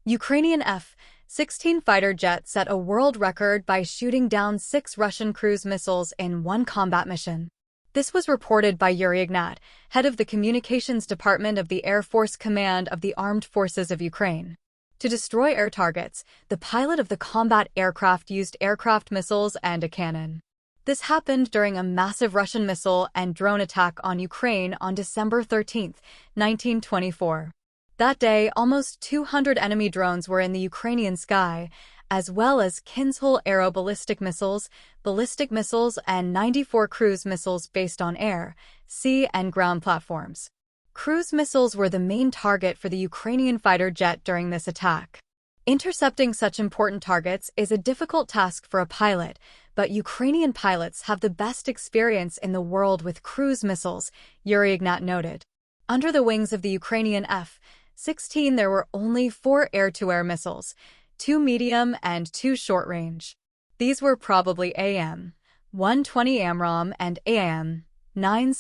Ukrainian F-16 fighter jet set a world record by shooting down 6 Russian cruise missiles in one combat mission. This was reported by Yuri Ignat, head of the Communications Department of the Air Force Command of the Armed Forces of Ukraine. To destroy air targets, the pilot of the combat aircraft used aircraft missiles and a cannon. This happened during a massive Russian missile and drone attack on Ukraine on December 13, 1924. That day, almost 200 enemy drones were in the Ukrainian sky, as well as Kinzhal aero ballistic missiles, and 94 cruise missiles based on air, sea, and ground platforms. Cruise missiles were the main target for the Ukrainian fighter jet during this attack. Intercepting such important targets is a difficult task for a pilot, but Ukrainian pilots have the best experience in the world with cruise missiles, Yuri Ignat noted. Under the wings of the Ukrainian F-16 there were only 4 air-to-air missiles, 2 medium and 2 short-range. These were probably AIM-120 AMRAAM and AIM-9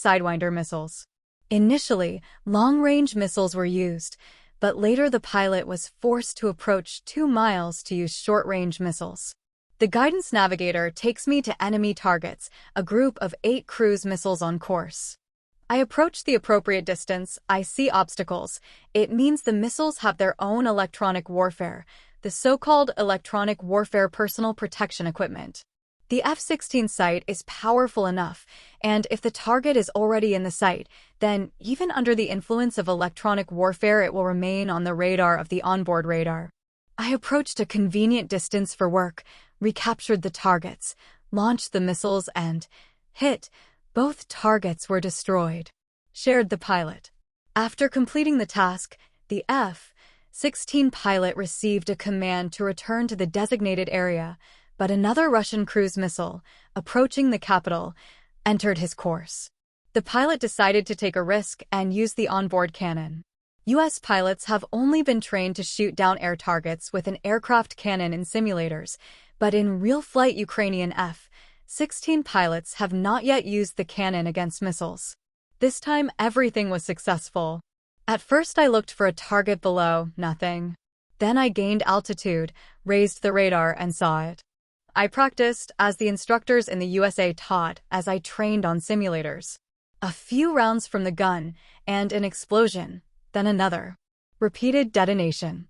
Sidewinder missiles. Initially, long-range missiles were used, but later the pilot was forced to approach 2 miles to use short-range missiles. The guidance navigator takes me to enemy targets, a group of 8 cruise missiles on course. I approach the appropriate distance, I see obstacles. It means the missiles have their own electronic warfare, the so-called electronic warfare personal protection equipment. The F-16 sight is powerful enough, and if the target is already in the sight, then even under the influence of electronic warfare it will remain on the radar of the onboard radar. I approached a convenient distance for work, recaptured the targets, launched the missiles and hit. Both targets were destroyed, shared the pilot. After completing the task, the F-16 pilot received a command to return to the designated area, but another Russian cruise missile, approaching the capital, entered his course. The pilot decided to take a risk and use the onboard cannon. U.S. pilots have only been trained to shoot down air targets with an aircraft cannon in simulators, but in real flight Ukrainian F-16 pilots have not yet used the cannon against missiles. This time everything was successful. At first I looked for a target below, nothing. Then I gained altitude, raised the radar and saw it. I practiced, as the instructors in the USA taught, as I trained on simulators. A few rounds from the gun, and an explosion, then another. Repeated detonation.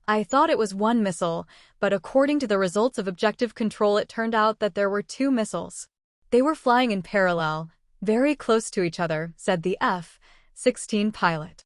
I thought it was one missile, but according to the results of objective control it turned out that there were 2 missiles. They were flying in parallel, very close to each other, said the F-16 pilot.